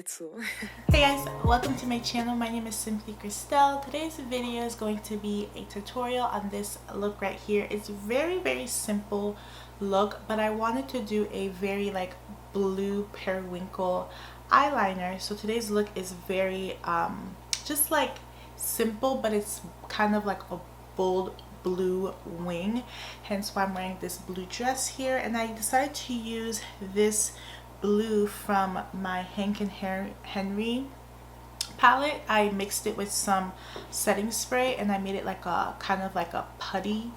too. Hey guys, welcome to my channel. My name is SimplyKrystelle. Today's video is going to be a tutorial on this look right here. It's very simple look, but I wanted to do a very like blue periwinkle eyeliner. So today's look is very just like simple, but it's kind of like a bold blue wing, hence why I'm wearing this blue dress here. And I decided to use this blue from my Hank and Henry palette. I mixed it with some setting spray and I made it like a kind of like a putty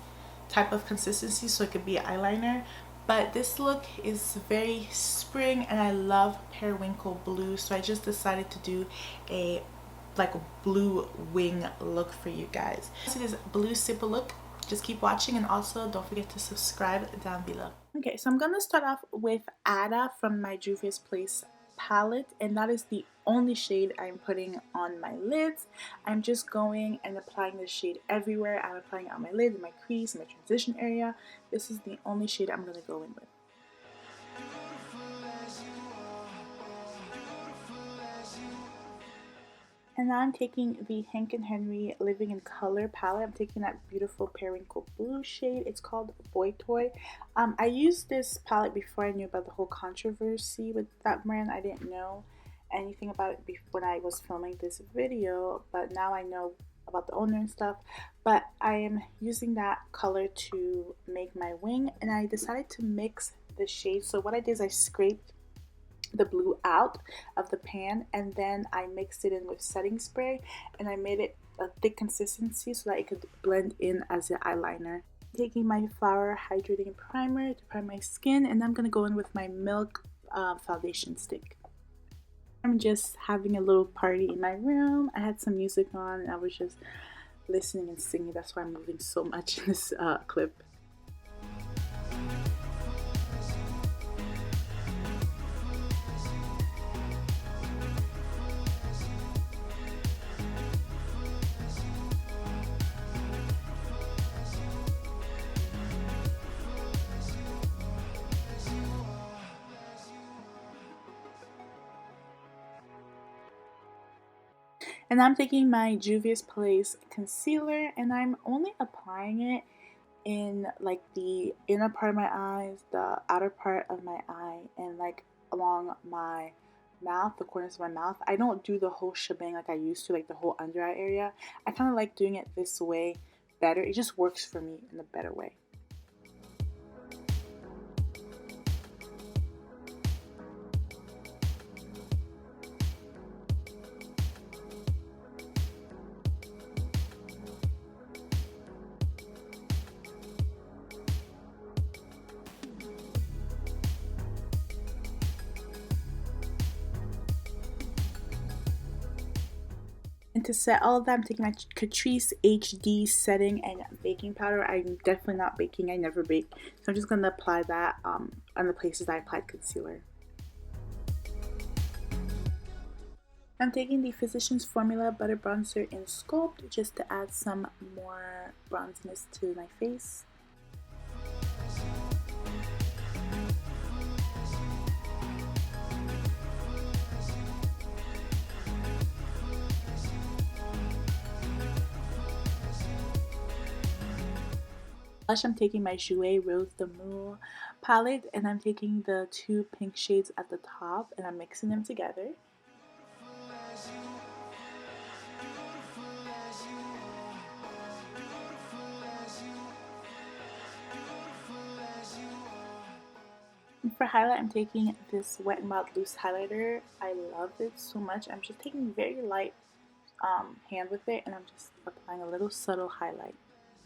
type of consistency so it could be an eyeliner. But this look is very spring and I love periwinkle blue, so I just decided to do a like a blue wing look for you guys. So this blue simple look, just keep watching, and also don't forget to subscribe down below. Okay, so I'm gonna start off with Ada from my Juvias Place palette, and that is the only shade I'm putting on my lids. I'm just going and applying the shade everywhere. I'm applying it on my lid, my crease, my transition area. This is the only shade I'm gonna go in with. And now I'm taking the Hank and Henry Living in Color palette. I'm taking that beautiful periwinkle blue shade. It's called Boy Toy. I used this palette before I knew about the whole controversy with that brand. I didn't know anything about it when I was filming this video, but now I know about the owner and stuff. But I am using that color to make my wing, and I decided to mix the shades. So what I did is I scraped the blue out of the pan, and then I mixed it in with setting spray, and I made it a thick consistency so that it could blend in as an eyeliner. Taking my Flower Hydrating Primer to prime my skin, and I'm gonna go in with my Milk foundation stick. I'm just having a little party in my room. I had some music on and I was just listening and singing. That's why I'm moving so much in this clip. And I'm taking my Juvias Place concealer, and I'm only applying it in like the inner part of my eyes, the outer part of my eye, and like along my mouth, the corners of my mouth. I don't do the whole shebang like I used to, like the whole under eye area. I kind of like doing it this way better. It just works for me in a better way. And to set all of that, I'm taking my Catrice HD setting and baking powder. I'm definitely not baking. I never bake. So I'm just going to apply that on the places I applied concealer. I'm taking the Physicians Formula Butter Bronzer in Sculpt just to add some more bronziness to my face. Blush, I'm taking my Jouer Bouquet D'Amour palette, and I'm taking the two pink shades at the top and I'm mixing them together. And for highlight, I'm taking this Wet n Wild Loose highlighter. I love it so much. I'm just taking very light hand with it, and I'm just applying a little subtle highlight.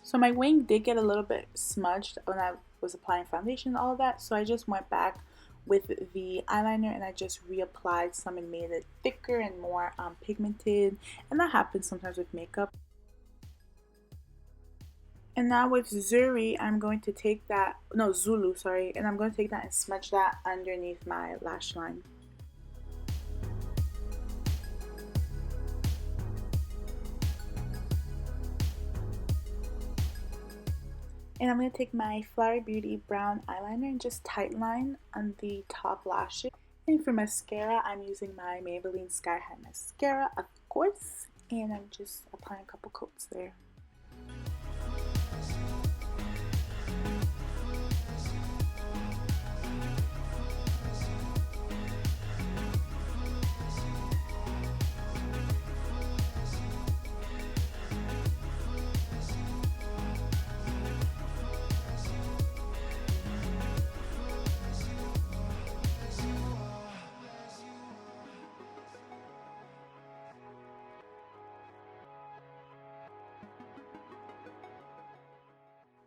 So my wing did get a little bit smudged when I was applying foundation and all of that, so I just went back with the eyeliner and I just reapplied some and made it thicker and more pigmented, and that happens sometimes with makeup. And now with Zuri, I'm going to take that, no, Zulu, sorry, and I'm going to take that and smudge that underneath my lash line. And I'm going to take my Flowery Beauty brown eyeliner and just tightline on the top lashes. And for mascara, I'm using my Maybelline Sky High Mascara, of course, and I'm just applying a couple coats there.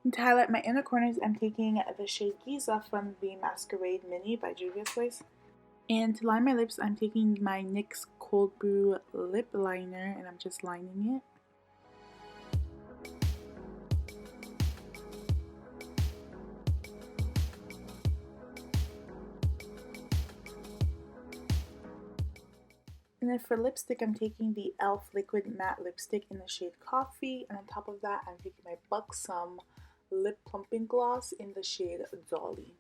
And to highlight my inner corners, I'm taking the shade Giza from the Masquerade Mini by Juvias Place. And to line my lips, I'm taking my NYX Cold Brew lip liner and I'm just lining it. And then for lipstick, I'm taking the e.l.f. Liquid Matte Lipstick in the shade Coffee. And on top of that, I'm taking my Buxom Lip Plumping Gloss in the shade Dolly.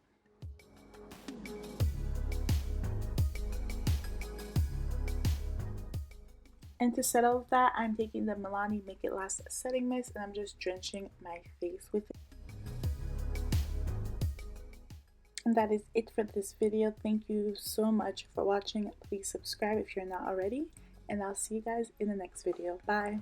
And to set off that, I'm taking the Milani Make It Last Setting Mist and I'm just drenching my face with it. And that is it for this video. Thank you so much for watching. Please subscribe if you're not already. And I'll see you guys in the next video. Bye!